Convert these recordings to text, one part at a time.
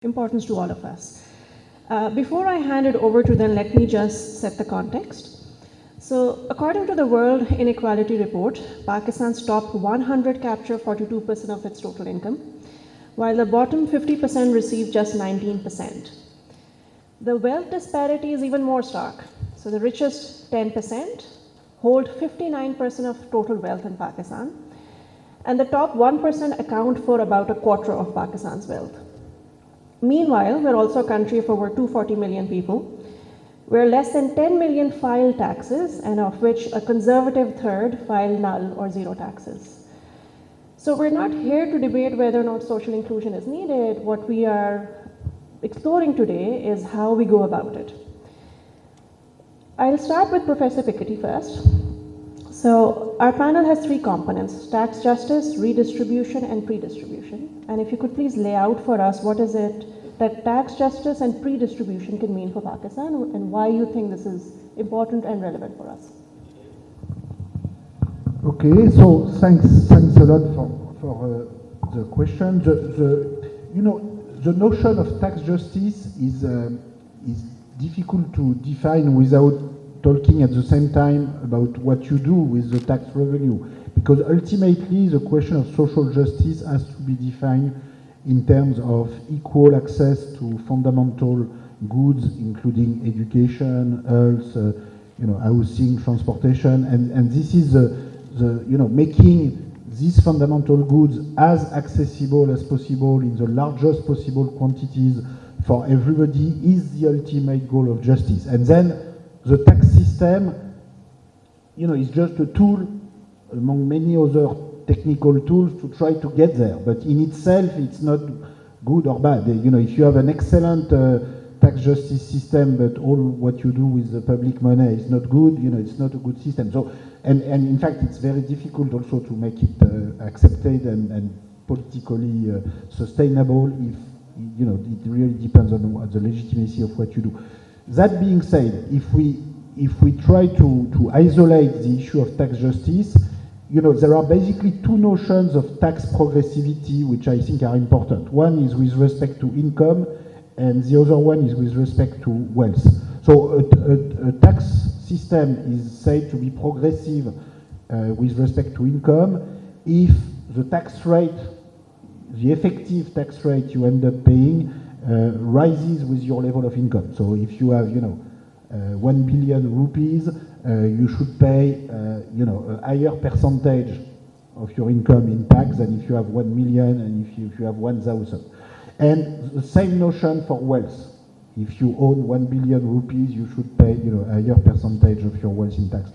importance to all of us. Before I hand it over to them, let me just set the context. So, according to the World Inequality Report, Pakistan's top 100 capture 42% of its total income, while the bottom 50% receive just 19%. The wealth disparity is even more stark. So, the richest 10% hold 59% of total wealth in Pakistan, and the top 1% account for about a quarter of Pakistan's wealth. Meanwhile, we're also a country of over 240 million people, where less than 10 million file taxes, and of which a conservative third file null or zero taxes. So we're not here to debate whether or not social inclusion is needed. What we are exploring today is how we go about it. I'll start with Professor Piketty first. So our panel has three components: tax justice, redistribution, and pre-distribution. And if you could please lay out for us what is it that tax justice and pre-distribution can mean for Pakistan, and why you think this is important and relevant for us. Okay, so thanks a lot for the question. The notion of tax justice is difficult to define without talking at the same time about what you do with the tax revenue, because ultimately the question of social justice has to be defined in terms of equal access to fundamental goods, including education, health, housing, transportation, and this is making these fundamental goods as accessible as possible in the largest possible quantities for everybody is the ultimate goal of justice. And then the tax system, is just a tool among many other technical tools to try to get there. But in itself, it's not good or bad. If you have an excellent tax justice system, but all what you do with the public money is not good, it's not a good system. So, and in fact, it's very difficult also to make it accepted and politically sustainable if, it really depends on the legitimacy of what you do. That being said, if we try to isolate the issue of tax justice, there are basically two notions of tax progressivity which I think are important. One is with respect to income, and the other one is with respect to wealth. So a tax system is said to be progressive with respect to income if the tax rate, the effective tax rate you end up paying rises with your level of income. So if you have, 1 billion rupees, you should pay, a higher percentage of your income in tax than if you have 1 million and if you have 1,000. And the same notion for wealth. If you own 1 billion rupees, you should pay, a higher percentage of your wealth in tax.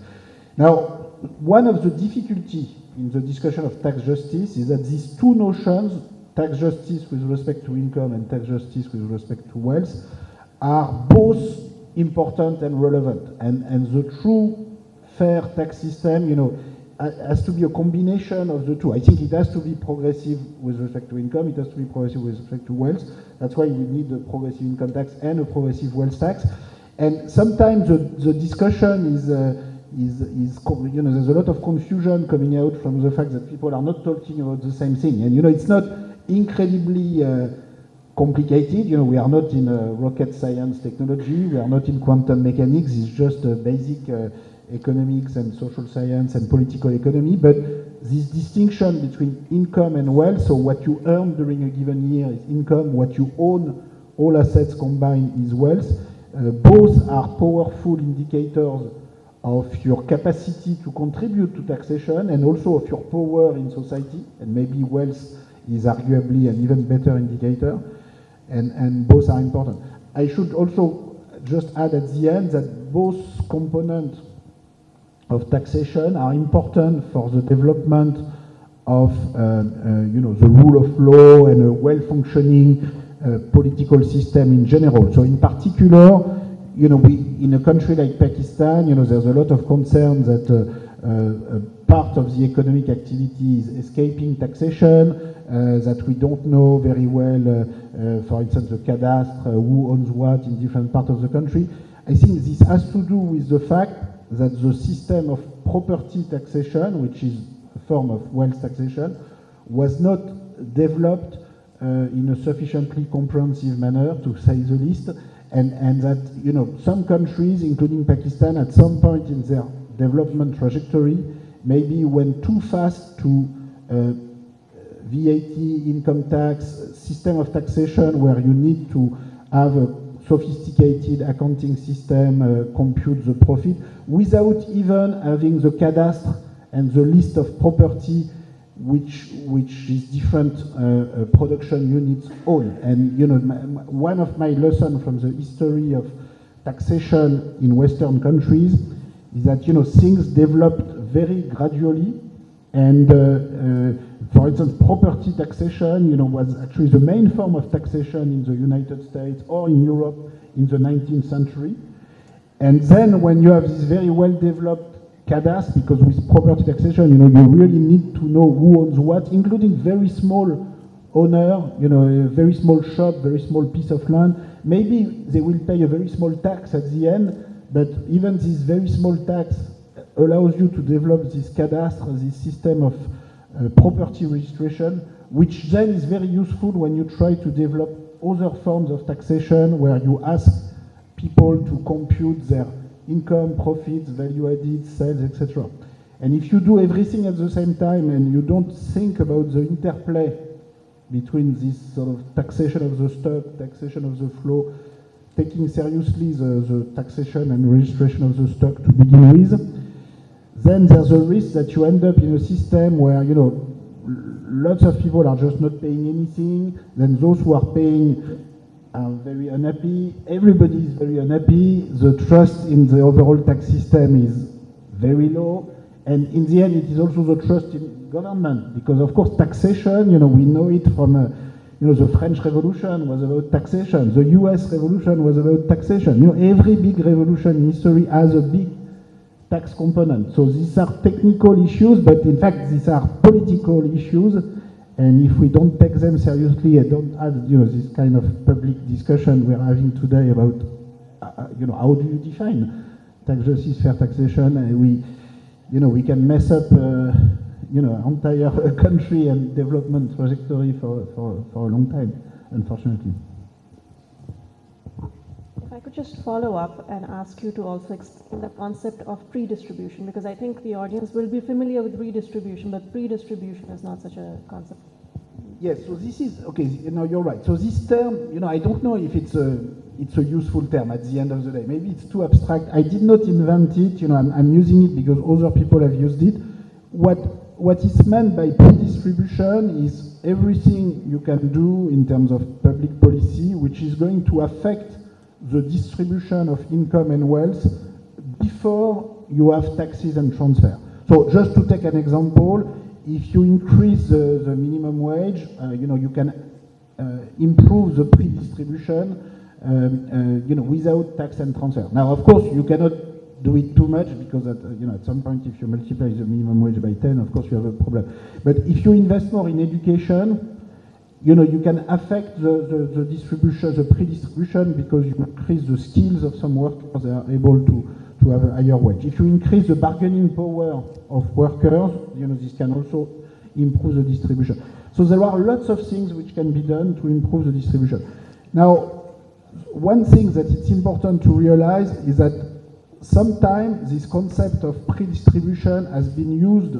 Now, one of the difficulties in the discussion of tax justice is that these two notions, tax justice with respect to income and tax justice with respect to wealth, are both important and relevant. And the true fair tax system, has to be a combination of the two. I think it has to be progressive with respect to income, it has to be progressive with respect to wealth. That's why we need a progressive income tax and a progressive wealth tax. And sometimes the discussion is there's a lot of confusion coming out from the fact that people are not talking about the same thing. And it's not incredibly complicated. We are not in rocket science technology. We are not in quantum mechanics. It's just basic economics and social science and political economy. But this distinction between income and wealth, so what you earn during a given year is income, what you own, all assets combined, is wealth. Both are powerful indicators of your capacity to contribute to taxation and also of your power in society. And maybe wealth is arguably an even better indicator. And both are important. I should also just add at the end that both components of taxation are important for the development of the rule of law and a well-functioning political system in general. So in particular, in a country like Pakistan, there's a lot of concern that part of the economic activity is escaping taxation, that we don't know very well, for instance, the cadastre, who owns what in different parts of the country. I think this has to do with the fact that the system of property taxation, which is a form of wealth taxation, was not developed in a sufficiently comprehensive manner, to say the least, and that, you know, some countries, including Pakistan, at some point in their development trajectory, maybe went too fast to VAT, income tax, system of taxation where you need to have a sophisticated accounting system, compute the profit, without even having the cadastre and the list of property which is different production units own. And you know, one of my lessons from the history of taxation in Western countries is that, you know, things developed very gradually, and for instance, property taxation, you know, was actually the main form of taxation in the United States or in Europe in the 19th century. And then when you have this very well-developed cadastre, because with property taxation, you know, you really need to know who owns what, including very small owner, you know, a very small shop, very small piece of land. Maybe they will pay a very small tax at the end, but even this very small tax allows you to develop this cadastre, this system of property registration, which then is very useful when you try to develop other forms of taxation where you ask people to compute their income, profits, value added, sales, etc. And if you do everything at the same time and you don't think about the interplay between this sort of taxation of the stock, taxation of the flow, taking seriously the taxation and registration of the stock to begin with, then there's a risk that you end up in a system where, you know, lots of people are just not paying anything, then those who are paying are very unhappy, everybody is very unhappy, the trust in the overall tax system is very low, and in the end it is also the trust in government, because of course taxation, you know, we know it from, you know, the French Revolution was about taxation, the US Revolution was about taxation, you know, every big revolution in history has a big tax component. So these are technical issues, but in fact these are political issues, and if we don't take them seriously and don't have, you know, this kind of public discussion we're having today about, you know, how do you define tax justice, fair taxation, and we can mess up, you know, entire country and development trajectory for a long time, unfortunately. If I could just follow up and ask you to also explain the concept of pre-distribution, because I think the audience will be familiar with redistribution, but pre-distribution is not such a concept. Yes, so this is, okay, you know, you're right. So this term, you know, I don't know if it's a useful term at the end of the day. Maybe it's too abstract. I did not invent it, you know, I'm using it because other people have used it. What is meant by pre-distribution is everything you can do in terms of public policy which is going to affect the distribution of income and wealth before you have taxes and transfer. So just to take an example, if you increase the minimum wage, you know, you can improve the pre-distribution, you know, without tax and transfer. Now, of course, you cannot do it too much because you know, at some point, if you multiply the minimum wage by 10, of course, you have a problem. But if you invest more in education, you know, you can affect the distribution, the pre-distribution, because you increase the skills of some workers, they are able to have a higher wage. If you increase the bargaining power of workers, you know, this can also improve the distribution. So there are lots of things which can be done to improve the distribution. Now, one thing that it's important to realize is that sometimes this concept of pre-distribution has been used,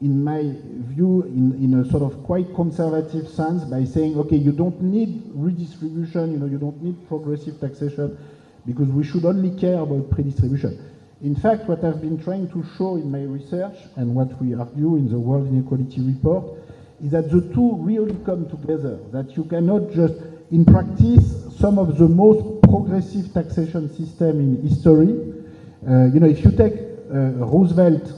in my view, in a sort of quite conservative sense, by saying, okay, you don't need redistribution, you know, you don't need progressive taxation, because we should only care about pre-distribution. In fact, what I've been trying to show in my research, and what we argue in the World Inequality Report, is that the two really come together, that you cannot just, in practice, some of the most progressive taxation system in history, you know, if you take Roosevelt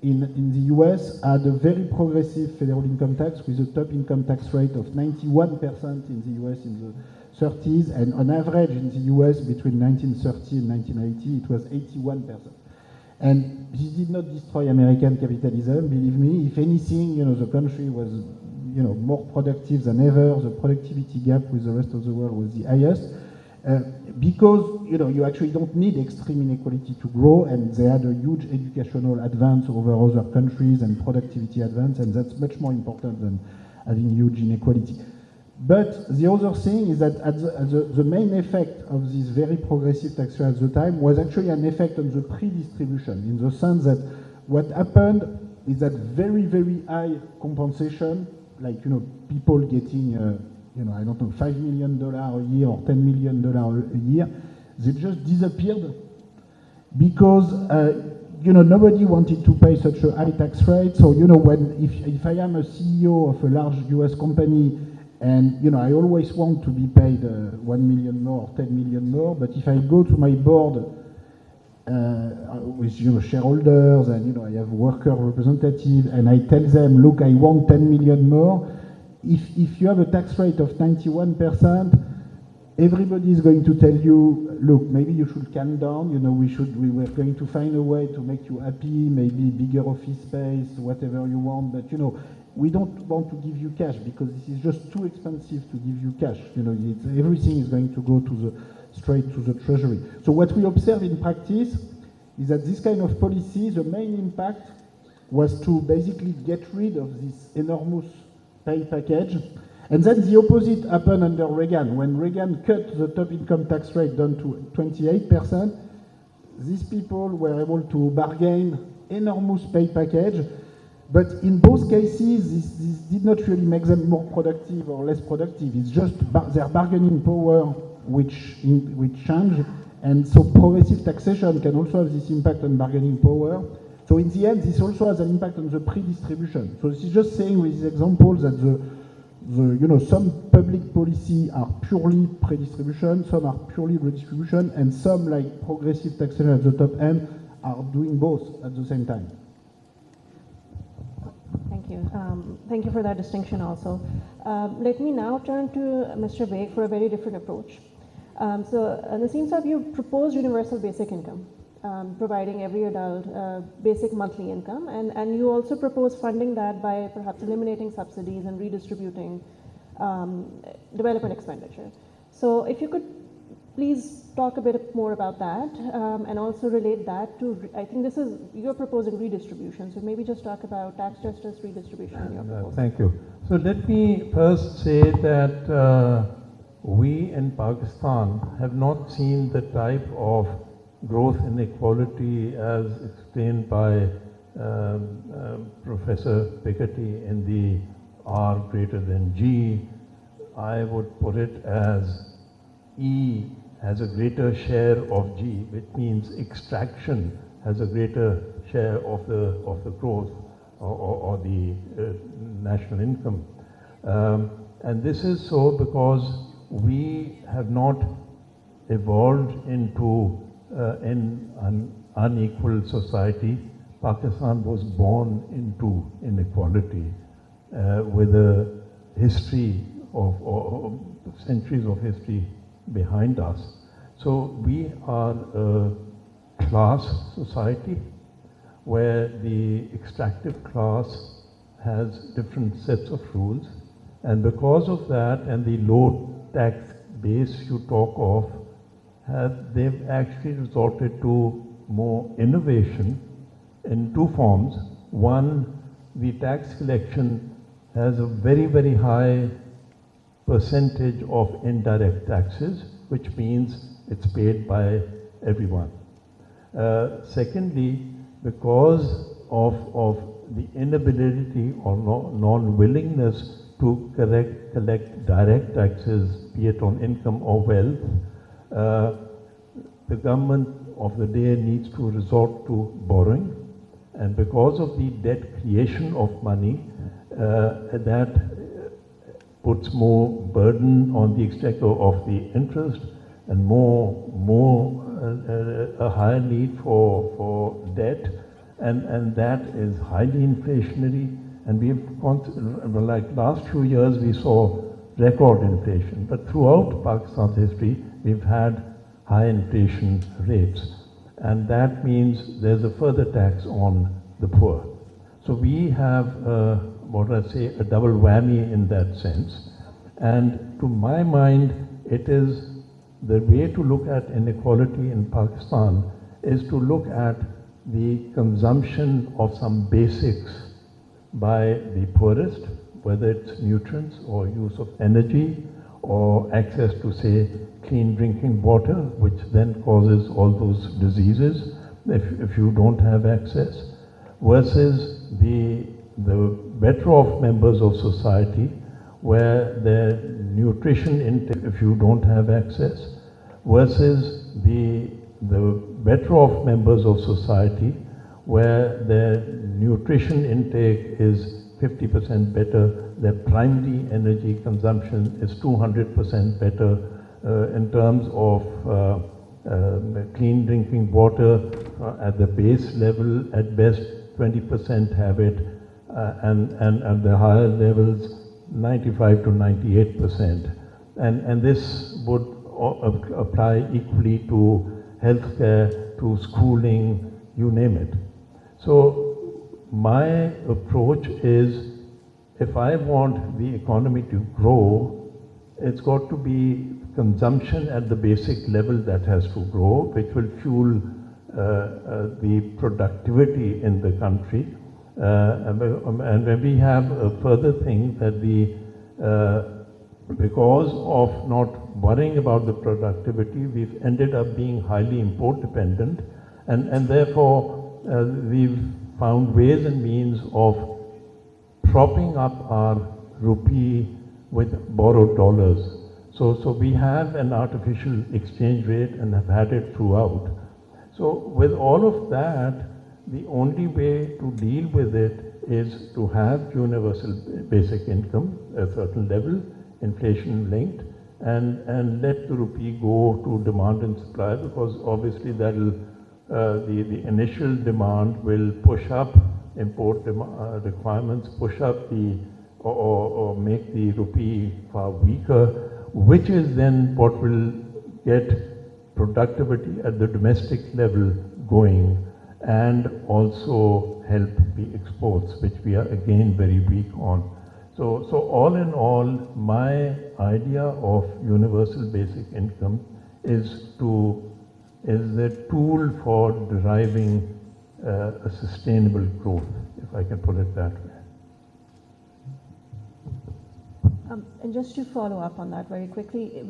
in the US had a very progressive federal income tax with a top income tax rate of 91% in the US in the 30s, and on average in the US between 1930 and 1980 it was 81%. And this did not destroy American capitalism, believe me. If anything, you know, the country was, you know, more productive than ever. The productivity gap with the rest of the world was the highest. Because, you know, you actually don't need extreme inequality to grow, and they had a huge educational advance over other countries and productivity advance, and that's much more important than having huge inequality. But the other thing is that the main effect of this very progressive tax rate at the time was actually an effect on the pre-distribution, in the sense that what happened is that very, very high compensation, like, people getting, I don't know, $5 million a year or $10 million a year, they just disappeared because, nobody wanted to pay such a high tax rate. So, if I am a CEO of a large US company, and, I always want to be paid 1 million more or 10 million more, but if I go to my board with, shareholders and, I have worker representative and I tell them, look, I want 10 million more, if you have a tax rate of 91%, everybody is going to tell you, look, maybe you should calm down, we were going to find a way to make you happy, maybe bigger office space, whatever you want, but, we don't want to give you cash because this is just too expensive to give you cash. Everything is going to go straight to the treasury. So what we observe in practice is that this kind of policy, the main impact was to basically get rid of this enormous pay package. And then the opposite happened under Reagan. When Reagan cut the top income tax rate down to 28%, these people were able to bargain enormous pay package. But in both cases, this did not really make them more productive or less productive. It's just their bargaining power which changed. And so progressive taxation can also have this impact on bargaining power. So in the end, this also has an impact on the pre-distribution. So this is just saying with this example that some public policy are purely pre-distribution, some are purely redistribution, and some, like progressive taxation at the top end, are doing both at the same time. Thank you. Thank you for that distinction also. Let me now turn to Mr. Baig for a very different approach. Naseem Saab, you proposed universal basic income, providing every adult basic monthly income, and you also propose funding that by perhaps eliminating subsidies and redistributing development expenditure. So if you could please talk a bit more about that and also relate that to, I think you're proposing redistribution, so maybe just talk about tax justice, redistribution in your proposal. Thank you. So let me first say that we in Pakistan have not seen the type of growth inequality as explained by Professor Piketty in the R greater than G. I would put it as E has a greater share of G, which means extraction has a greater share of the growth or the national income. And this is so because we have not evolved into an unequal society. Pakistan was born into inequality with a history of centuries of history behind us. So we are a class society where the extractive class has different sets of rules, and because of that and the low tax base you talk of, they've actually resorted to more innovation in two forms. One, the tax collection has a very, very high percentage of indirect taxes, which means it's paid by everyone. Secondly, because of the inability or non-willingness to collect direct taxes, be it on income or wealth, the government of the day needs to resort to borrowing, and because of the debt creation of money, that puts more burden on the exchequer of the interest and a higher need for debt, and that is highly inflationary. And like last few years, we saw record inflation, but throughout Pakistan's history, we've had high inflation rates, and that means there's a further tax on the poor. So we have a double whammy in that sense. And to my mind, it is the way to look at inequality in Pakistan is to look at the consumption of some basics by the poorest, whether it's nutrients or use of energy or access to, say, clean drinking water, which then causes all those diseases if you don't have access, versus the better off members of society where their nutrition intake, if you don't have access, versus the better off members of society where their nutrition intake is 50% better, their primary energy consumption is 200% better in terms of clean drinking water at the base level, at best 20% have it, and at the higher levels 95 to 98%. And this would apply equally to healthcare, to schooling, you name it. So my approach is, if I want the economy to grow, it's got to be consumption at the basic level that has to grow, which will fuel the productivity in the country. And when we have a further thing that because of not worrying about the productivity, we've ended up being highly import dependent, and therefore we've found ways and means of propping up our rupee with borrowed dollars. So we have an artificial exchange rate and have had it throughout. So with all of that, the only way to deal with it is to have universal basic income, a certain level, inflation linked, and let the rupee go to demand and supply, because obviously that'll the initial demand will push up import requirements, push up or make the rupee far weaker, which is then what will get productivity at the domestic level going, and also help the exports, which we are again very weak on. So all in all, my idea of universal basic income is the tool for deriving a sustainable growth, if I can put it that way. And just to follow up on that very quickly,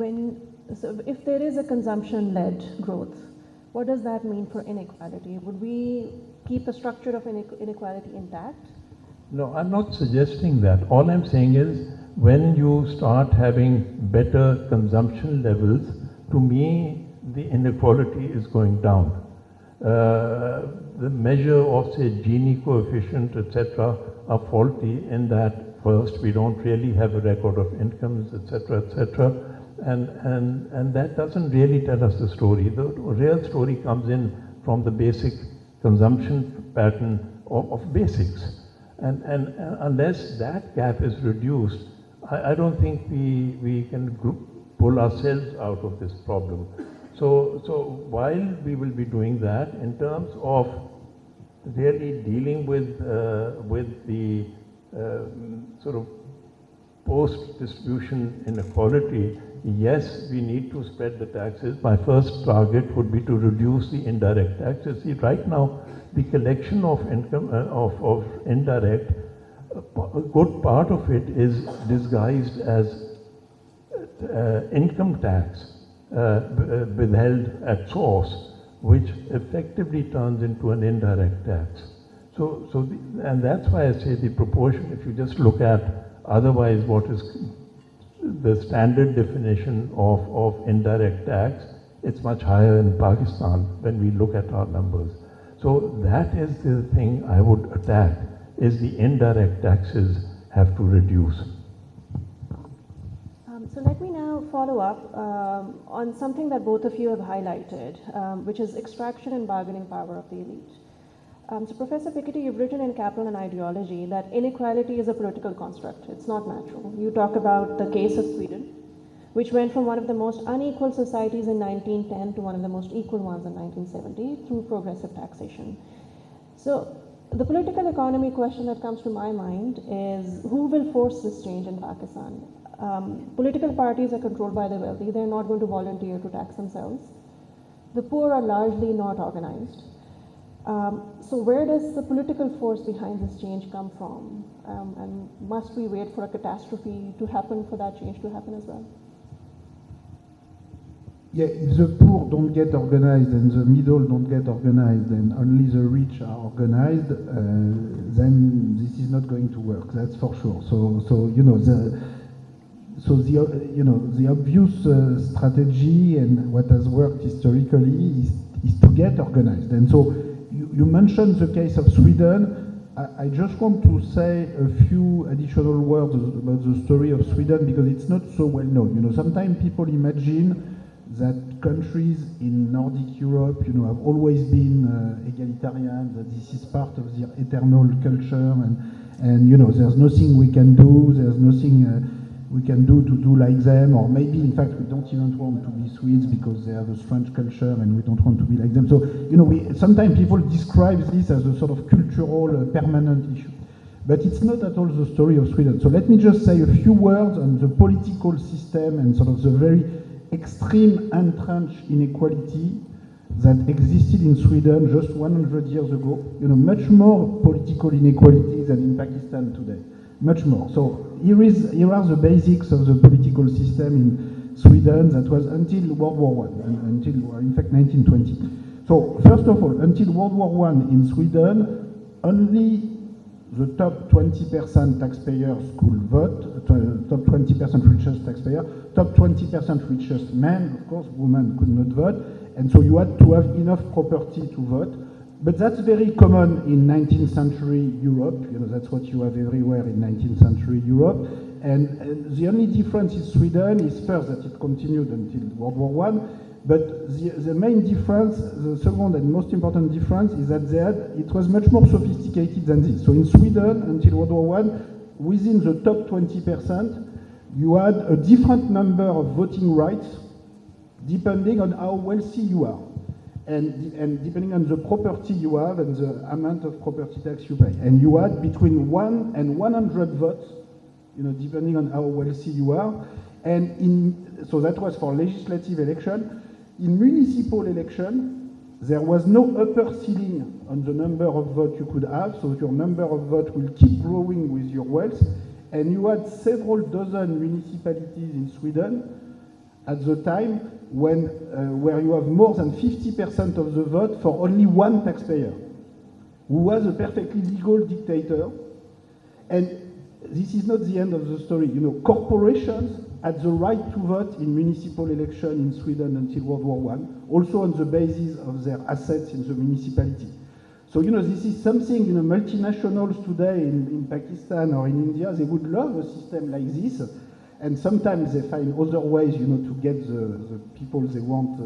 so if there is a consumption-led growth, what does that mean for inequality? Would we keep the structure of inequality intact? No, I'm not suggesting that. All I'm saying is, when you start having better consumption levels, to me, the inequality is going down. The measure of, say, Gini coefficient, etc., are faulty in that, first, we don't really have a record of incomes, etc., etc., and that doesn't really tell us the story. The real story comes in from the basic consumption pattern of basics. And unless that gap is reduced, I don't think we can pull ourselves out of this problem. So while we will be doing that, in terms of really dealing with the sort of post-distribution inequality, yes, we need to spread the taxes. My first target would be to reduce the indirect taxes. See, right now, the collection of income of indirect, a good part of it is disguised as income tax withheld at source, which effectively turns into an indirect tax. And that's why I say the proportion, if you just look at otherwise what is the standard definition of indirect tax, it's much higher in Pakistan when we look at our numbers. So that is the thing I would attack, is the indirect taxes have to reduce. So let me now follow up on something that both of you have highlighted, which is extraction and bargaining power of the elite. So Professor Piketty, you've written in Capital and Ideology that inequality is a political construct. It's not natural. You talk about the case of Sweden, which went from one of the most unequal societies in 1910 to one of the most equal ones in 1970 through progressive taxation. So the political economy question that comes to my mind is, who will force this change in Pakistan? Political parties are controlled by the wealthy. They're not going to volunteer to tax themselves. The poor are largely not organized. So where does the political force behind this change come from? And must we wait for a catastrophe to happen for that change to happen as well? Yeah, if the poor don't get organized and the middle don't get organized and only the rich are organized, then this is not going to work. That's for sure. So you know the obvious strategy and what has worked historically is to get organized. And so you mentioned the case of Sweden. I just want to say a few additional words about the story of Sweden because it's not so well known. You know, sometimes people imagine that countries in Nordic Europe, you know, have always been egalitarian, that this is part of their eternal culture, and you know, there's nothing we can do, there's nothing we can do to do like them, or maybe in fact we don't even want to be Swedes because they have a strange culture and we don't want to be like them. So, you know, sometimes people describe this as a sort of cultural, permanent issue. But it's not at all the story of Sweden. So let me just say a few words on the political system and sort of the very extreme entrenched inequality that existed in Sweden just 100 years ago. You know, much more political inequality than in Pakistan today. Much more. So here are the basics of the political system in Sweden that was until World War I, until in fact 1920. So first of all, until World War I in Sweden, only the top 20% taxpayers could vote, top 20% richest taxpayer, top 20% richest men, of course, women could not vote, and so you had to have enough property to vote. But that's very common in 19th century Europe, you know, that's what you have everywhere in 19th century Europe, and the only difference in Sweden is first that it continued until World War I, but the main difference, the second and most important difference, is that it was much more sophisticated than this. So in Sweden, until World War I, within the top 20%, you had a different number of voting rights depending on how wealthy you are, and depending on the property you have and the amount of property tax you pay. And you had between 1 and 100 votes, you know, depending on how wealthy you are. And so that was for legislative election. In municipal election, there was no upper ceiling on the number of votes you could have, so your number of votes will keep growing with your wealth. And you had several dozen municipalities in Sweden at the time where you have more than 50% of the vote for only one taxpayer, who was a perfectly legal dictator. And this is not the end of the story. You know, corporations had the right to vote in municipal election in Sweden until World War I, also on the basis of their assets in the municipality. So, you know, this is something, you know, multinationals today in Pakistan or in India, they would love a system like this, and sometimes they find other ways, you know, to get the people they want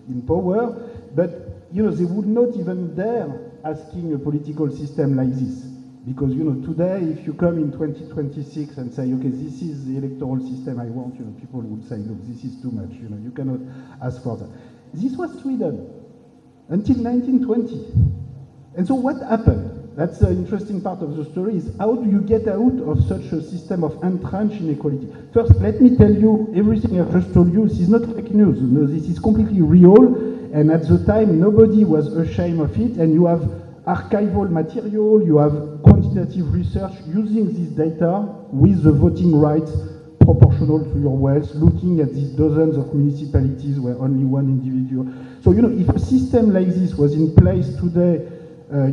in power, but, you know, they would not even dare asking a political system like this. Because, you know, today, if you come in 2026 and say, okay, this is the electoral system I want, you know, people would say, look, this is too much, you know, you cannot ask for that. This was Sweden until 1920. And so what happened? That's the interesting part of the story, is how do you get out of such a system of entrenched inequality? First, let me tell you, everything I've just told you, this is not fake news. No, this is completely real, and at the time, nobody was ashamed of it, and you have archival material, you have quantitative research using this data with the voting rights proportional to your wealth, looking at these dozens of municipalities where only one individual. So, you know, if a system like this was in place today,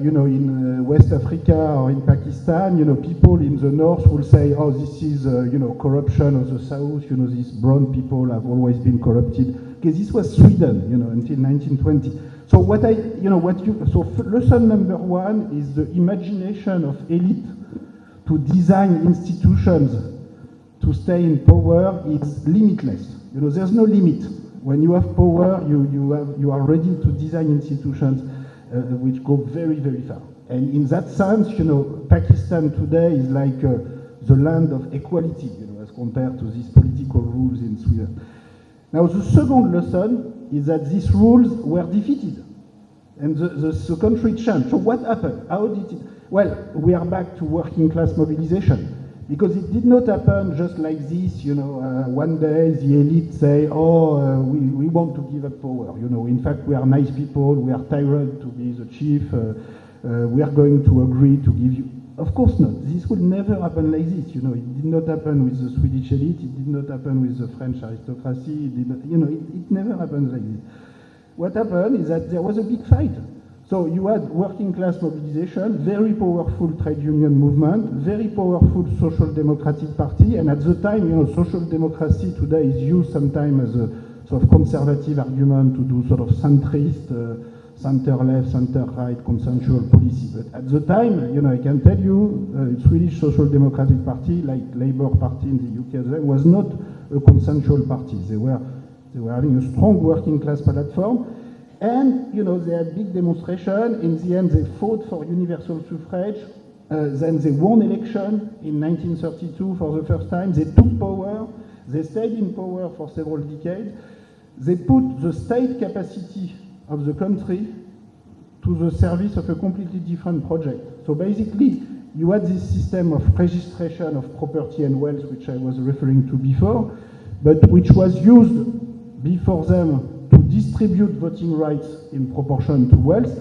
you know, in West Africa or in Pakistan, you know, people in the north will say, oh, this is, you know, corruption of the south, you know, these brown people have always been corrupted. Okay, this was Sweden, you know, until 1920. So so lesson number one is the imagination of elite to design institutions to stay in power is limitless. You know, there's no limit. When you have power, you are ready to design institutions which go very, very far. And in that sense, you know, Pakistan today is like the land of equality, you know, as compared to these political rules in Sweden. Now, the second lesson is that these rules were defeated, and the country changed. So what happened? How did it? Well, we are back to working class mobilization. Because it did not happen just like this, one day the elite say, oh, we want to give up power. In fact, we are nice people, we are tired to be the chief, we are going to agree to give you. Of course not. This would never happen like this. It did not happen with the Swedish elite, it did not happen with the French aristocracy, it did not, it never happened like this. What happened is that there was a big fight. So you had working class mobilization, very powerful trade union movement, very powerful social democratic party, and at the time, social democracy today is used sometimes as a sort of conservative argument to do sort of centrist, center-left, center-right consensual policy. But at the time, I can tell you, Swedish Social Democratic Party, like Labour Party in the UK, was not a consensual party. They were having a strong working class platform. And, they had big demonstration. In the end, they fought for universal suffrage. Then they won election in 1932 for the first time. They took power. They stayed in power for several decades. They put the state capacity of the country to the service of a completely different project. So basically, you had this system of registration of property and wealth, which I was referring to before, but which was used before them to distribute voting rights in proportion to wealth.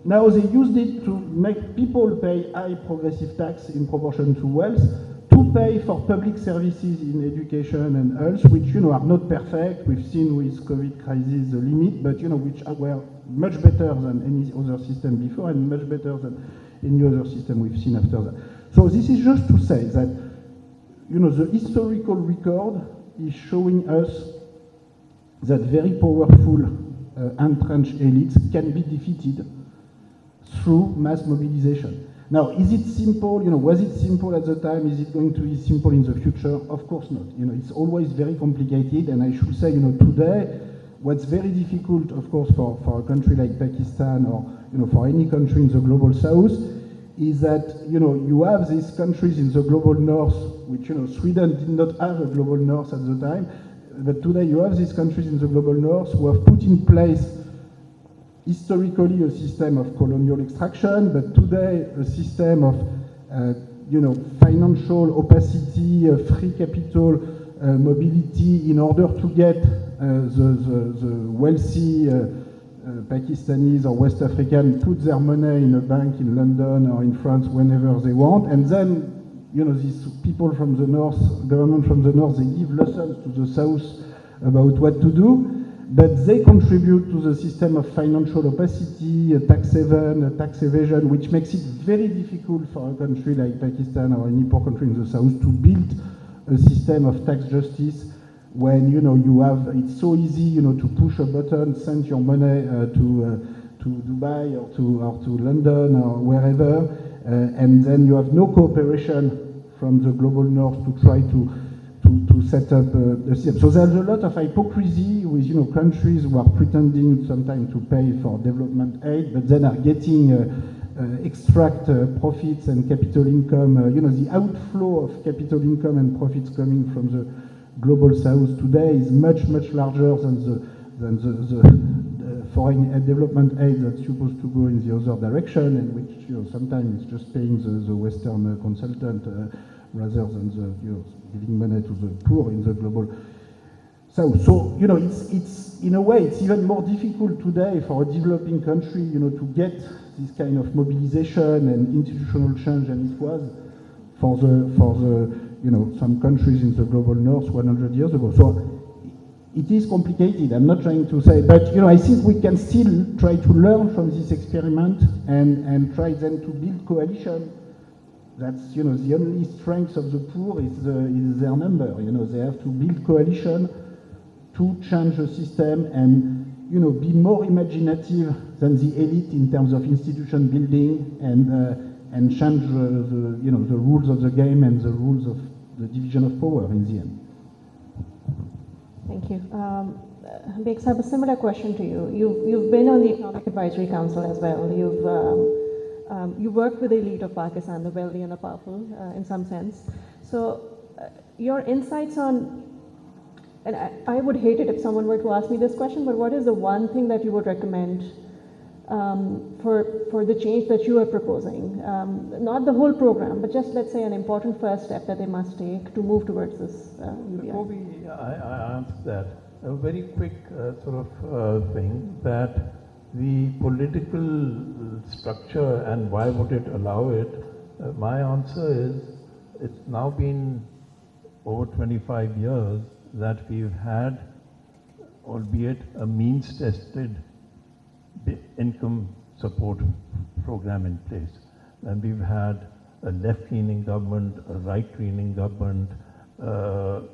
Now they used it to make people pay high progressive tax in proportion to wealth, to pay for public services in education and health, which are not perfect. We've seen with COVID crisis the limit, but which were much better than any other system before and much better than any other system we've seen after that. So this is just to say that the historical record is showing us that very powerful entrenched elites can be defeated through mass mobilization. Now, is it simple? Was it simple at the time? Is it going to be simple in the future? Of course not. It's always very complicated, and I should say, today, what's very difficult, of course, for a country like Pakistan or for any country in the global south, is that you have these countries in the global north, which Sweden did not have a global north at the time. But today you have these countries in the global north who have put in place historically a system of colonial extraction, but today a system of financial opacity, free capital mobility in order to get the wealthy Pakistanis or West African put their money in a bank in London or in France whenever they want, and then these people from the north, government from the north, they give lessons to the south about what to do, but they contribute to the system of financial opacity, tax haven, tax evasion, which makes it very difficult for a country like Pakistan or any poor country in the south to build a system of tax justice when it's so easy to push a button, send your money to Dubai or to London or wherever, and then you have no cooperation from the global north to try to set up the system. So there's a lot of hypocrisy with countries who are pretending sometimes to pay for development aid, but then are getting extract profits and capital income. The outflow of capital income and profits coming from the global south today is much larger than the foreign development aid that's supposed to go in the other direction, and which sometimes it's just paying the Western consultant rather than giving money to the poor in the global south. So it's in a way it's even more difficult today for a developing country to get this kind of mobilization and institutional change than it was for the some countries in the global north 100 years ago. So it is complicated, I'm not trying to say, but I think we can still try to learn from this experiment and try then to build coalition. That's the only strength of the poor is their number. They have to build coalition to change the system and be more imaginative than the elite in terms of institution building and change the rules of the game and the rules of the division of power in the end. Thank you. Bex, I have a similar question to you. You've been on the Economic Advisory Council as well. You worked with the elite of Pakistan, the wealthy and the powerful, in some sense. So your insights on, and I would hate it if someone were to ask me this question, but what is the one thing that you would recommend for the change that you are proposing? Not the whole program, but just let's say an important first step that they must take to move towards this Before UBI. I answer that, a very quick thing that the political structure and why would it allow it, my answer is it's now been over 25 years that we've had, albeit a means-tested income support program in place. And we've had a left-leaning government, a right-leaning government,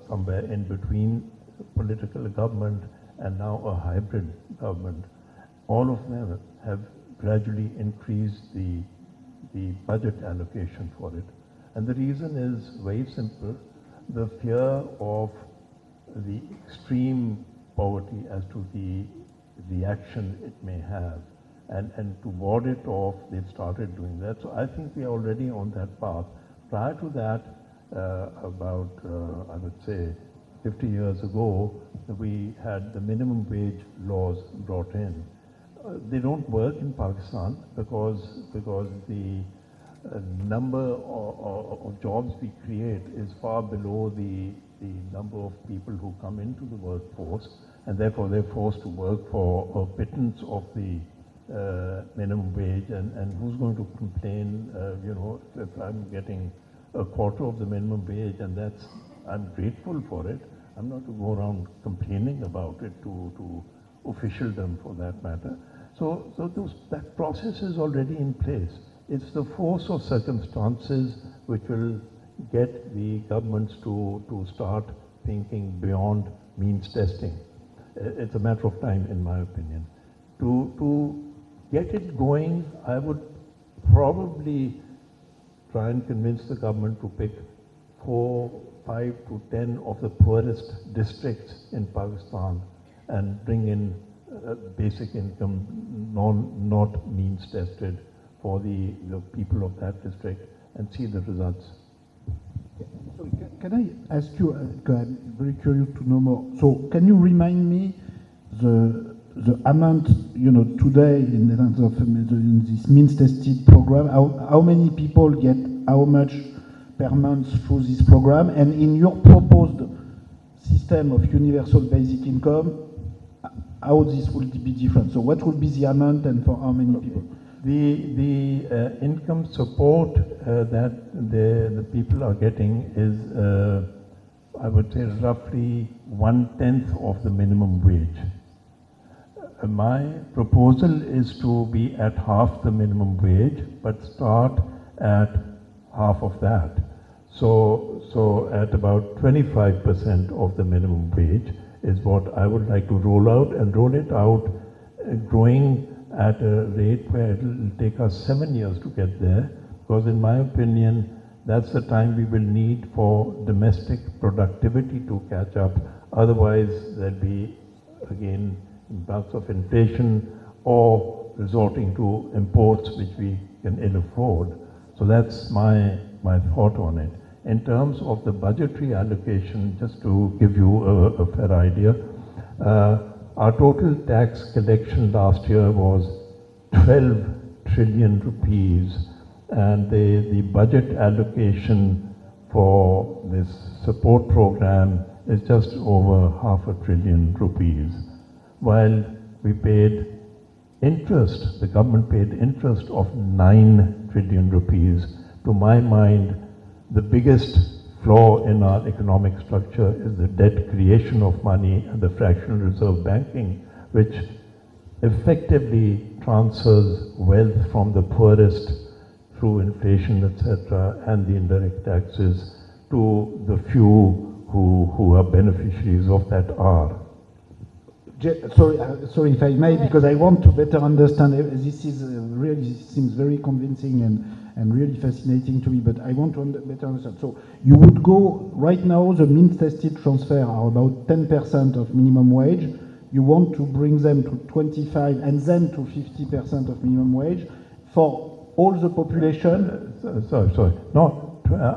somewhere in between political government, and now a hybrid government. All of them have gradually increased the budget allocation for it. And the reason is very simple. The fear of the extreme poverty as to the reaction it may have. And to ward it off, they've started doing that. So I think we are already on that path. Prior to that, I would say 50 years ago, we had the minimum wage laws brought in. They don't work in Pakistan because the number of jobs we create is far below the number of people who come into the workforce, and therefore they're forced to work for a pittance of the minimum wage, and who's going to complain, if I'm getting a quarter of the minimum wage, and I'm grateful for it. I'm not to go around complaining about it to officialdom for that matter. So that process is already in place. It's the force of circumstances which will get the governments to start thinking beyond means testing. It's a matter of time, in my opinion. To get it going, I would probably try and convince the government to pick 4, 5 to 10 of the poorest districts in Pakistan and bring in basic income, not means tested, for the people of that district and see the results. So can I ask you, I'm very curious to know more. So can you remind me the amount, today in terms of in this means tested program, how many people get how much per month through this program, and in your proposed system of universal basic income, how this will be different? So what will be the amount and for how many people? The income support that the people are getting is, I would say, roughly 1/10 of the minimum wage. My proposal is to be at half the minimum wage, but start at half of that. So at about 25% of the minimum wage is what I would like to roll out, and roll it out growing at a rate where it will take us 7 years to get there, because in my opinion, that's the time we will need for domestic productivity to catch up. Otherwise, there'll be, again, bouts of inflation or resorting to imports which we can ill afford. So that's my thought on it. In terms of the budgetary allocation, just to give you a fair idea, our total tax collection last year was 12 trillion rupees, and the budget allocation for this support program is just over ₹500 billion. While we paid interest, the government paid interest of 9 trillion rupees. To my mind, the biggest flaw in our economic structure is the debt creation of money and the fractional reserve banking, which effectively transfers wealth from the poorest through inflation, etc., and the indirect taxes to the few who are beneficiaries of that are. Sorry if I may, because I want to better understand. This is really seems very convincing and really fascinating to me, but I want to better understand. So you would go, right now, the means tested transfer are about 10% of minimum wage. You want to bring them to 25 and then to 50% of minimum wage for all the population? Sorry. No,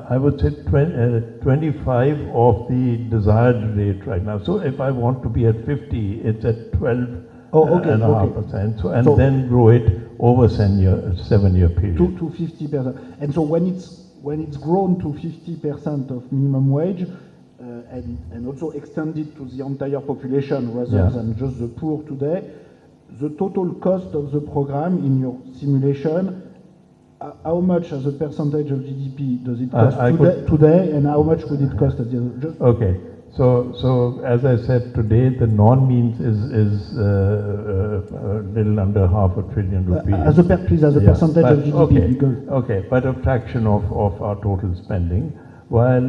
I would say 25 of the desired rate right now. So if I want to be at 50, it's at 12 Oh, okay, and a okay. %. So, and So- then grow it over 7-year period. to 50%. And so when it's grown to 50% of minimum wage, and also extended to the entire population rather Yeah. than just the poor today, the total cost of the program in your simulation, how much as a percentage of GDP does it cost today, and how much would it cost at the end? Just Okay. So as I said today, the non-means is a little under ₹500 billion rupees. as a percentage but, of GDP. Okay, Because okay, but a fraction of our total spending. While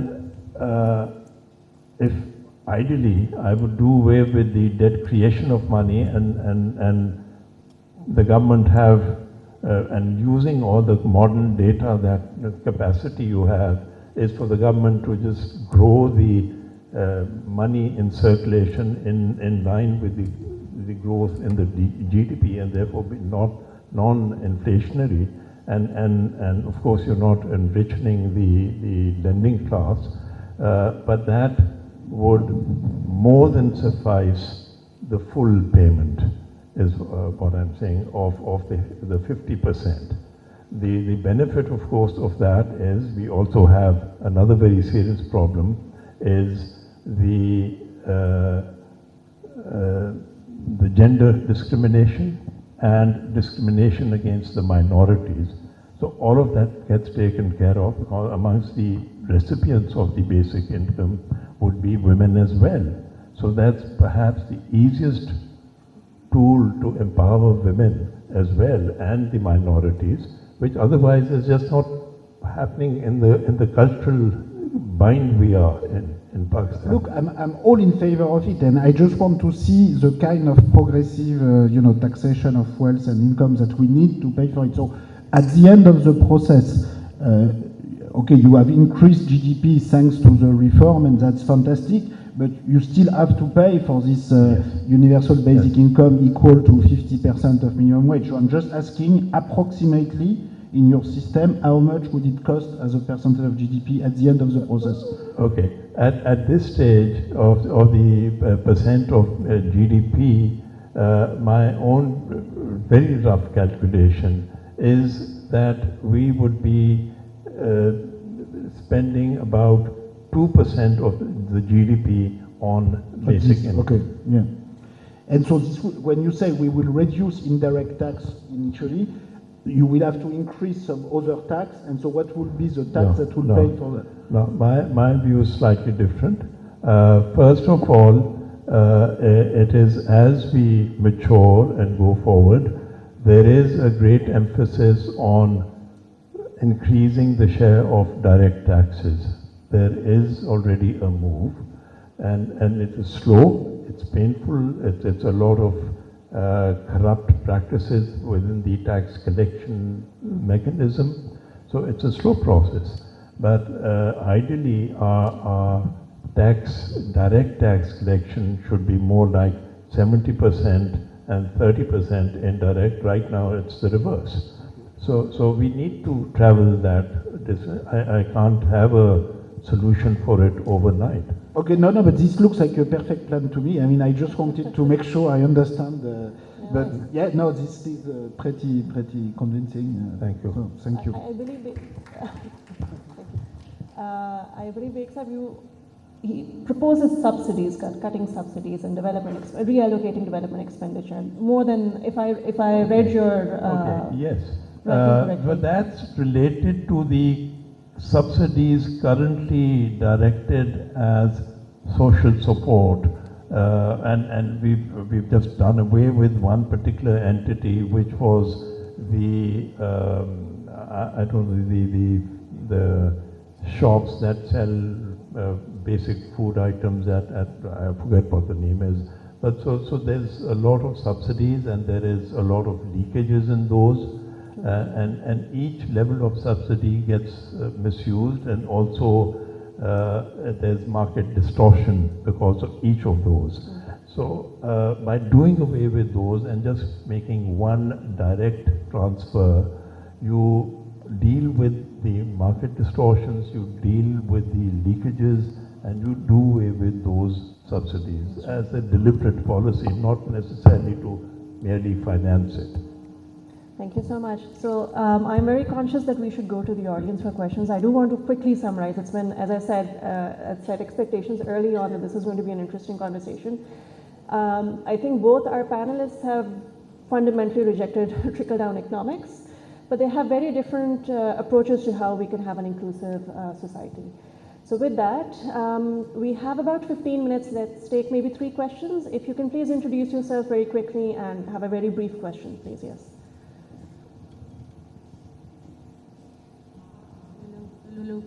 if ideally I would do away with the debt creation of money and the government have and using all the modern data that the capacity you have is for the government to just grow the money in circulation in line with the growth in the GDP and therefore be not non-inflationary and of course you're not enriching the lending class, but that would more than suffice the full payment is what I'm saying of the 50%. The benefit of course of that is we also have another very serious problem is the gender discrimination and discrimination against the minorities. So all of that gets taken care of amongst the recipients of the basic income would be women as well. So that's perhaps the easiest tool to empower women as well and the minorities, which otherwise is just not happening in the cultural bind we are in Pakistan. look, I'm all in favor of it, and I just want to see the kind of progressive, taxation of wealth and income that we need to pay for it. So, at the end of the process, okay, you have increased GDP thanks to the reform, and that's fantastic. But you still have to pay for this universal basic income equal to 50% of minimum wage. So I'm just asking, approximately in your system, how much would it cost as a percentage of GDP at the end of the process? Okay, at this stage of the percent of GDP, my own very rough calculation is that we would be spending about 2% of the GDP on basic income. Okay, yeah. And so this when you say we will reduce indirect tax initially, you will have to increase some other tax, and so what will be the tax that will pay for that? No, my view is slightly different. First of all, it is as we mature and go forward, there is a great emphasis on increasing the share of direct taxes. There is already a move, and it is slow, it's painful, it's a lot of corrupt practices within the tax collection mechanism. So it's a slow process. But ideally, our direct tax collection should be more like 70% and 30% indirect. Right now, it's the reverse. So we need to travel that distance. I can't have a solution for it overnight. Okay, no, but this looks like a perfect plan to me. I mean, I just wanted to make sure I understand. But yeah, no, this is pretty convincing. Thank you. So, thank you. I believe, I believe he proposes subsidies, cutting subsidies and reallocating development expenditure more than if I read your. Okay. Yes, correctly. but that's related to the subsidies currently directed as social support, and we've just done away with one particular entity, which was the I don't know the shops that sell basic food items at I forget what the name is, but so there's a lot of subsidies and there is a lot of leakages in those. And each level of subsidy gets misused, and also there's market distortion because of each of those. So by doing away with those and just making one direct transfer, you deal with the market distortions, you deal with the leakages, and you do away with those subsidies as a deliberate policy, not necessarily to merely finance it. Thank you so much. So I'm very conscious that we should go to the audience for questions. I do want to quickly summarize. It's been, as I said, I set expectations early on that this is going to be an interesting conversation. I think both our panelists have fundamentally rejected trickle-down economics, but they have very different approaches to how we can have an inclusive society. So with that, we have about 15 minutes. Let's take maybe 3 questions. If you can please introduce yourself very quickly and have a very brief question, please. Yes. Hello.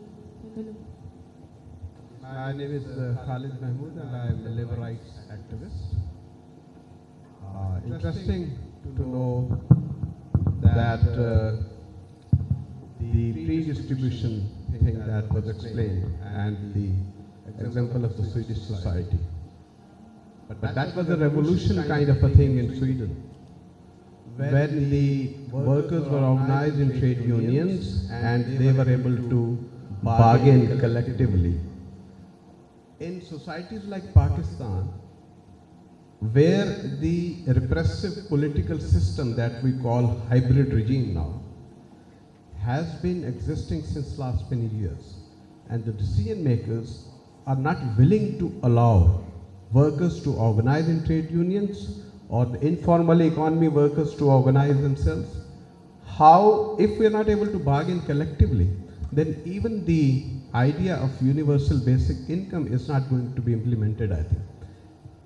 My name is Khalid Mahmood and I am a labor rights activist. Interesting to know that the redistribution thing that was explained and the example of the Swedish society. But that was a revolution kind of a thing in Sweden. When the workers were organized in trade unions and they were able to bargain collectively. In societies like Pakistan, where the repressive political system that we call hybrid regime now has been existing since last many years, and the decision makers are not willing to allow workers to organize in trade unions or the informal economy workers to organize themselves. How, if we are not able to bargain collectively, then even the idea of universal basic income is not going to be implemented, I think.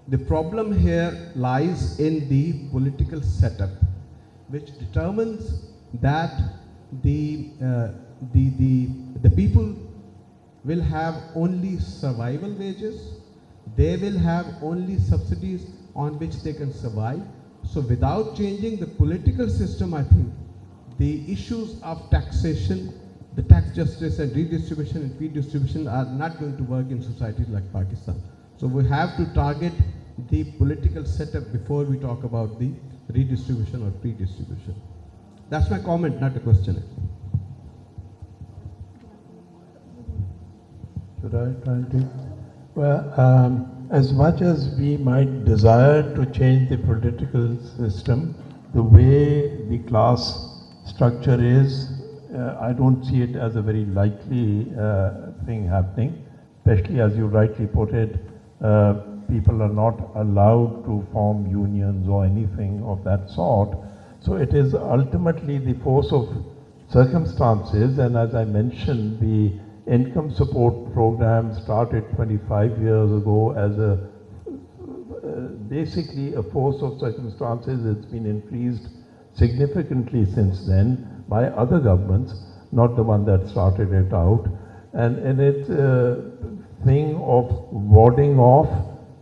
The problem here lies in the political setup, which determines that the people will have only survival wages, they will have only subsidies on which they can survive. So without changing the political system, I think the issues of taxation, the tax justice and redistribution and redistribution are not going to work in societies like Pakistan. So we have to target the political setup before we talk about the redistribution or redistribution. That's my comment, not a question. Should I try and take? Well, as much as we might desire to change the political system, the way the class structure is, I don't see it as a very likely thing happening, especially as you rightly put it, people are not allowed to form unions or anything of that sort. So it is ultimately the force of circumstances, and as I mentioned, the income support program started 25 years ago as a basically a force of circumstances. It's been increased significantly since then by other governments, not the one that started it out. And it's a thing of warding off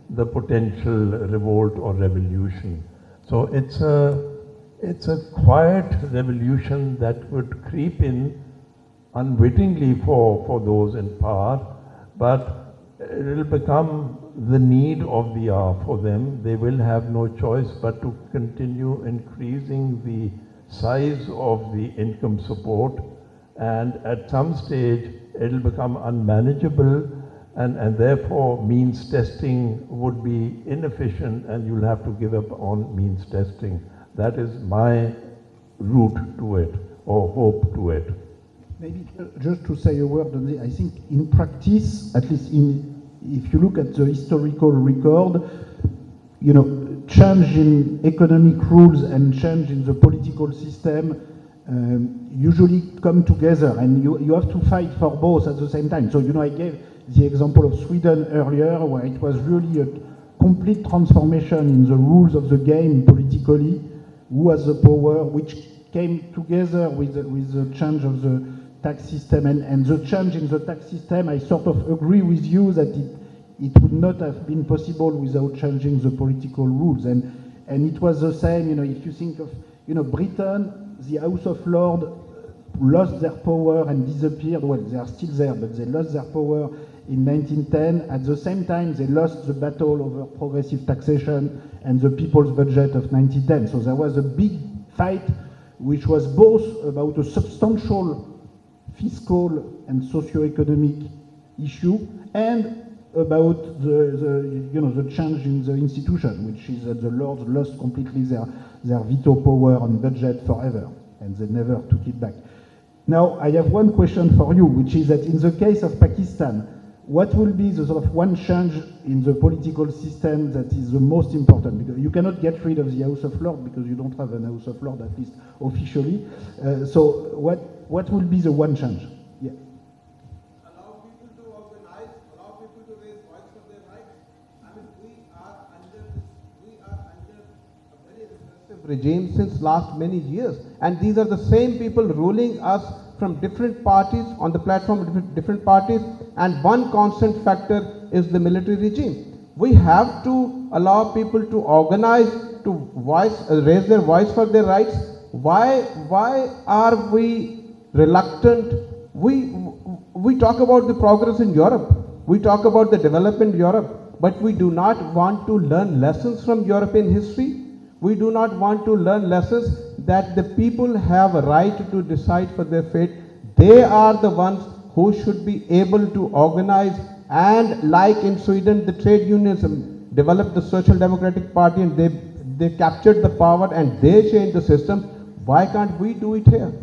the potential revolt or revolution. So it's a quiet revolution that would creep in unwittingly for those in power, but it will become the need of the hour for them. They will have no choice but to continue increasing the size of the income support, and at some stage it will become unmanageable, and therefore means testing would be inefficient and you'll have to give up on means testing. That is my route to it, or hope to it. Maybe just to say a word on it, I think in practice, at least if you look at the historical record, change in economic rules and change in the political system usually come together, and you have to fight for both at the same time. So, I gave the example of Sweden earlier, where it was really a complete transformation in the rules of the game politically, who has the power, which came together with the change of the tax system, and the change in the tax system. I sort of agree with you that it would not have been possible without changing the political rules, and it was the same. If you think of Britain, the House of Lords lost their power and disappeared. Well, they are still there, but they lost their power in 1910. At the same time, they lost the battle over progressive taxation and the People's Budget of 1910. So there was a big fight, which was both about a substantial fiscal and socio-economic issue and about the change in the institution, which is that the Lords lost completely their veto power on budget forever, and they never took it back. Now, I have one question for you, which is that in the case of Pakistan, what will be the sort of one change in the political system that is the most important? Because you cannot get rid of the House of Lords because you don't have an House of Lords, at least officially. So what will be the one change? Yeah. Allow people to organize, allow people to raise voice for their rights. I mean, we are under a very repressive regime since last many years, and these are the same people ruling us from different parties on the platform of different parties, and one constant factor is the military regime. We have to allow people to organize, to raise their voice for their rights. Why are we reluctant? We talk about the progress in Europe. We talk about the development in Europe, but we do not want to learn lessons from European history. We do not want to learn lessons that the people have a right to decide for their fate. They are the ones who should be able to organize, and like in Sweden, the trade unions developed the Social Democratic Party, and they captured the power and they changed the system. Why can't we do it here?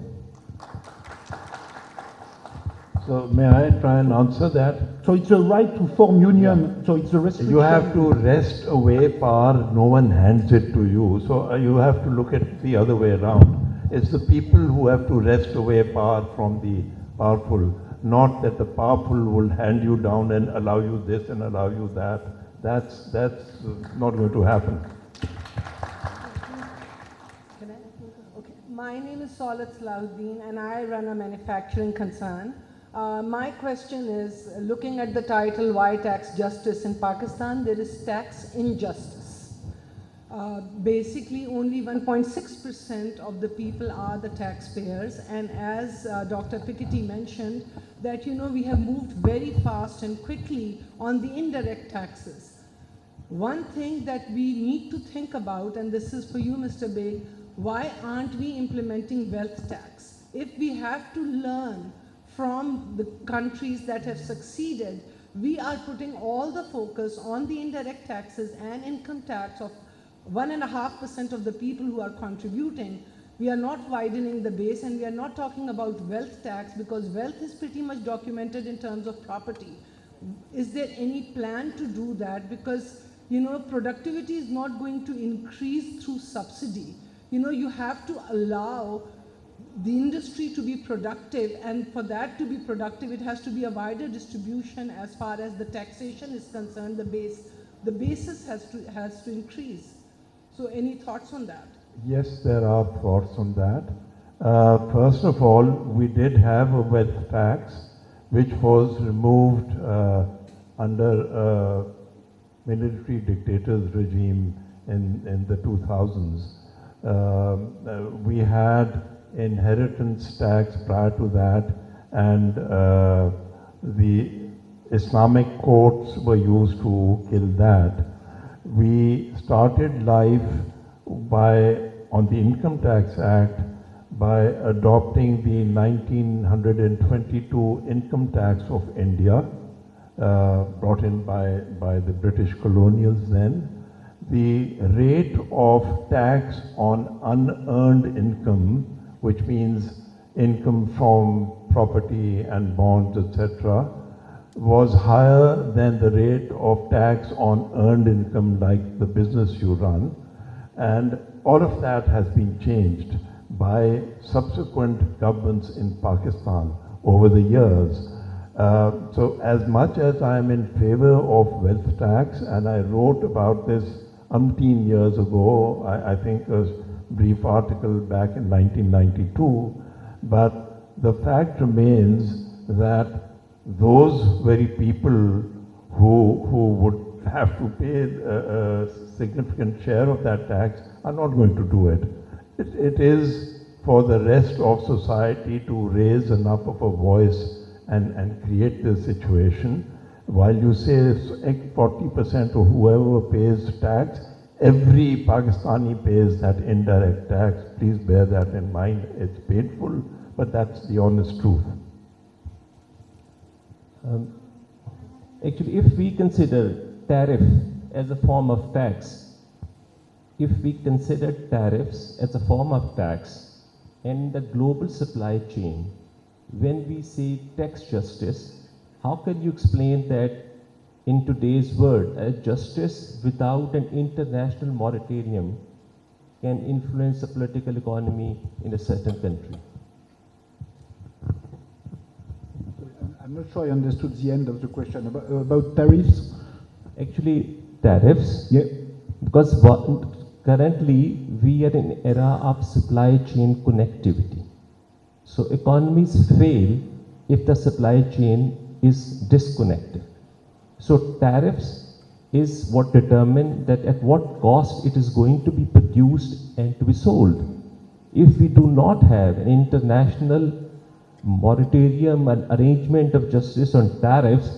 So may I try and answer that? So it's a right to form union. Yeah. So it's a restriction. You have to wrest away power. No one hands it to you. So you have to look at the other way around. It's the people who have to wrest away power from the powerful, not that the powerful will hand you down and allow you this and allow you that. That's not going to happen. Can I? Okay. My name is Solat Salahuddin, and I run a manufacturing concern. My question is, looking at the title, Why Tax Justice in Pakistan, there is tax injustice. Basically, only 1.6% of the people are the taxpayers, and as Dr. Piketty mentioned, that we have moved very fast and quickly on the indirect taxes. One thing that we need to think about, and this is for you, Mr. Beg, why aren't we implementing wealth tax? If we have to learn from the countries that have succeeded, we are putting all the focus on the indirect taxes and income tax of 1.5% of the people who are contributing. We are not widening the base, and we are not talking about wealth tax because wealth is pretty much documented in terms of property. Is there any plan to do that? Because productivity is not going to increase through subsidy. You have to allow the industry to be productive, and for that to be productive, it has to be a wider distribution as far as the taxation is concerned. The basis has to increase. So, any thoughts on that? Yes, there are thoughts on that. First of all, we did have a wealth tax, which was removed under military dictator's regime in the 2000s. We had inheritance tax prior to that, and the Islamic courts were used to kill that. We started life on the Income Tax Act by adopting the 1922 Income Tax of India, brought in by the British colonials then. The rate of tax on unearned income, which means income from property and bonds, etc., was higher than the rate of tax on earned income like the business you run. And all of that has been changed by subsequent governments in Pakistan over the years. So as much as I am in favor of wealth tax, and I wrote about this umpteen years ago, I think a brief article back in 1992, but the fact remains that those very people who would have to pay a significant share of that tax are not going to do it. It is for the rest of society to raise enough of a voice and create this situation. While you say 40% of whoever pays tax, every Pakistani pays that indirect tax. Please bear that in mind. It's painful, but that's the honest truth. Actually, if we consider tariff as a form of tax, if we consider tariffs as a form of tax and the global supply chain, when we say tax justice, how can you explain that in today's world, a justice without an international moratorium can influence the political economy in a certain country? I'm not sure I understood the end of the question about tariffs. Actually, tariffs, Yeah. because currently we are in an era of supply chain connectivity. So economies fail if the supply chain is disconnected. So tariffs is what determine that at what cost it is going to be produced and to be sold. If we do not have an international moratorium and arrangement of justice on tariffs,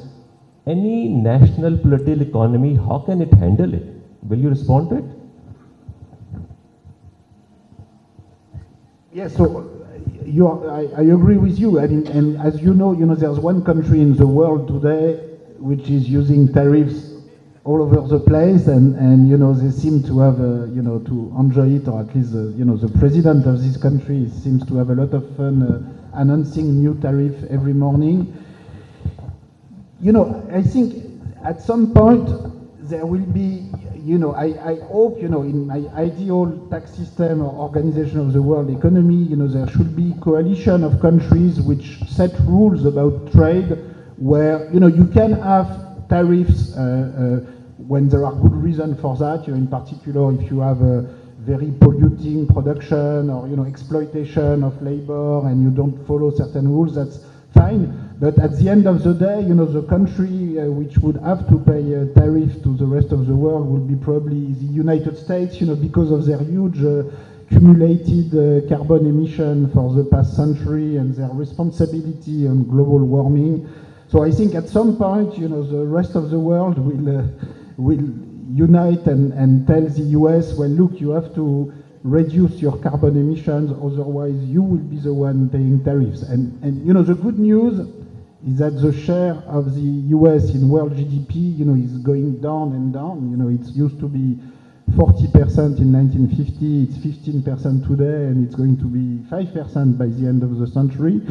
any national political economy, how can it handle it? Will you respond to it? Yes, so I agree with you. I mean, and as you know, there's one country in the world today which is using tariffs all over the place, and they seem to have, to enjoy it, or at least, the president of this country seems to have a lot of fun announcing new tariff every morning. I think at some point there will be, I hope, in my ideal tax system or organization of the world economy, there should be coalition of countries which set rules about trade where, you can have tariffs when there are good reasons for that, in particular if you have a very polluting production or, exploitation of labor and you don't follow certain rules, that's fine. But at the end of the day, the country which would have to pay a tariff to the rest of the world would be probably the United States, because of their huge cumulated carbon emission for the past century and their responsibility on global warming. So I think at some point, the rest of the world will unite and tell the US, well, look, you have to reduce your carbon emissions, otherwise you will be the one paying tariffs. And the good news is that the share of the US in world GDP, is going down and down. It used to be 40% in 1950, it's 15% today, and it's going to be 5% by the end of the century.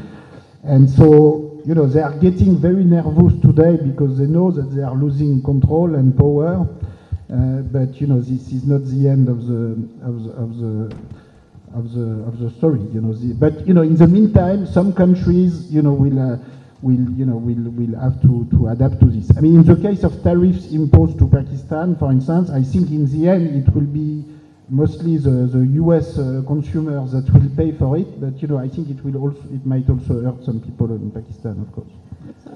And so, they are getting very nervous today because they know that they are losing control and power. But this is not the end of the story. But in the meantime, some countries will have to adapt to this. I mean, in the case of tariffs imposed to Pakistan, for instance, I think in the end it will be mostly the US consumers that will pay for it. But I think it might also hurt some people in Pakistan, of course.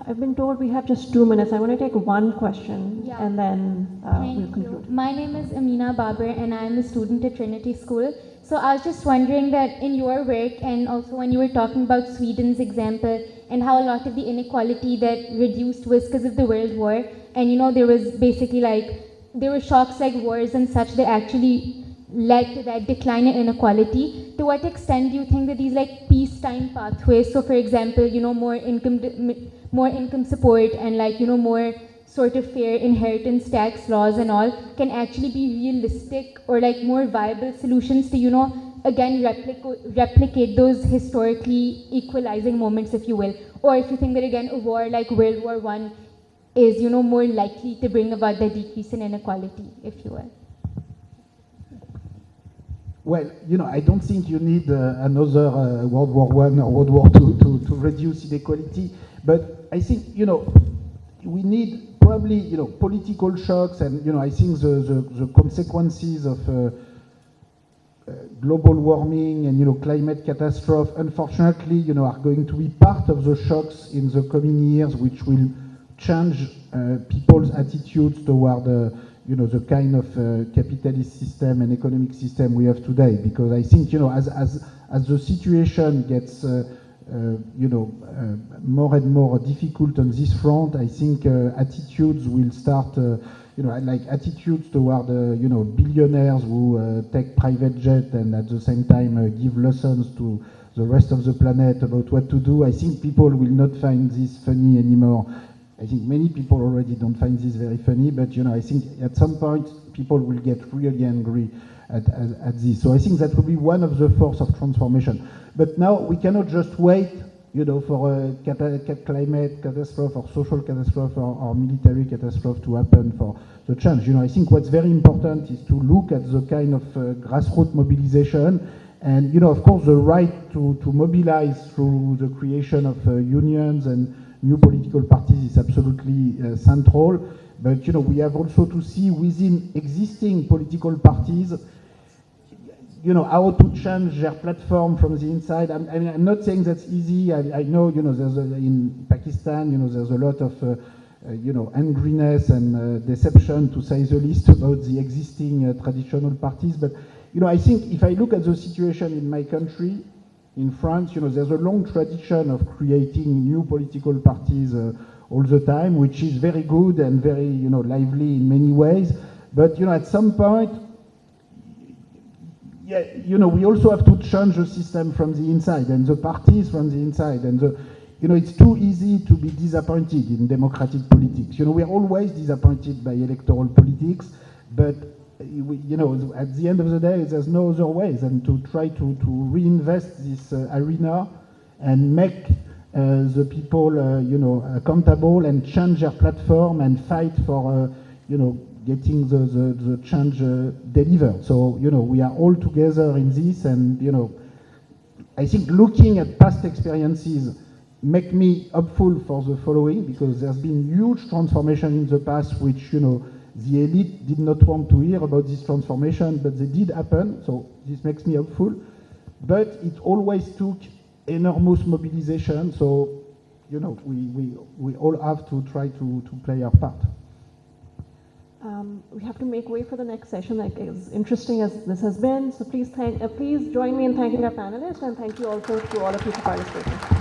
I've been told we have just 2 minutes. I want to take one question and then we'll conclude. My name is Amina Babar and I'm a student at Trinity School. So I was just wondering that in your work and also when you were talking about Sweden's example and how a lot of the inequality that reduced was because of the World War, and there was basically there were shocks like wars and such that actually led to that decline in inequality. To what extent do you think that these peacetime pathways, so for example, more income support and more sort of fair inheritance tax laws and all can actually be realistic or more viable solutions to, again replicate those historically equalizing moments, if you will? Or if you think that again a war like World War I is, more likely to bring about the decrease in inequality, if you will? Well, I don't think you need another World War I or World War II to reduce inequality. But I think, we need probably, political shocks, and, I think the consequences of global warming and, climate catastrophe, unfortunately, are going to be part of the shocks in the coming years, which will change people's attitudes toward the kind of capitalist system and economic system we have today. Because I think, as the situation gets, more and more difficult on this front, I think attitudes will start, attitudes toward, billionaires who take private jet and at the same time give lessons to the rest of the planet about what to do. I think people will not find this funny anymore. I think many people already don't find this very funny, but I think at some point people will get really angry at this. So I think that will be one of the force of transformation. But now we cannot just wait, for a climate catastrophe or social catastrophe or military catastrophe to happen for the change. I think what's very important is to look at the kind of grassroots mobilization and, of course, the right to mobilize through the creation of unions and new political parties is absolutely central. But, we have also to see within existing political parties how to change their platform from the inside. I'm not saying that's easy. I know, there's in Pakistan, there's a lot of, angriness and deception, to say the least, about the existing traditional parties. But, I think if I look at the situation in my country, in France, there's a long tradition of creating new political parties all the time, which is very good and very, lively in many ways. But, at some point, we also have to change the system from the inside and the parties from the inside. And it's too easy to be disappointed in democratic politics. We are always disappointed by electoral politics, but at the end of the day, there's no other way than to try to reinvest this arena and make the people, accountable and change their platform and fight for, getting the change delivered. So, we are all together in this, and, I think looking at past experiences make me hopeful for the following, because there's been huge transformation in the past, which, the elite did not want to hear about this transformation, but they did happen, so this makes me hopeful. But it always took enormous mobilization, so, we all have to try to play our part. We have to make way for the next session, as interesting as this has been. So please join me in thanking our panelists, and thank you also to all of you for participating.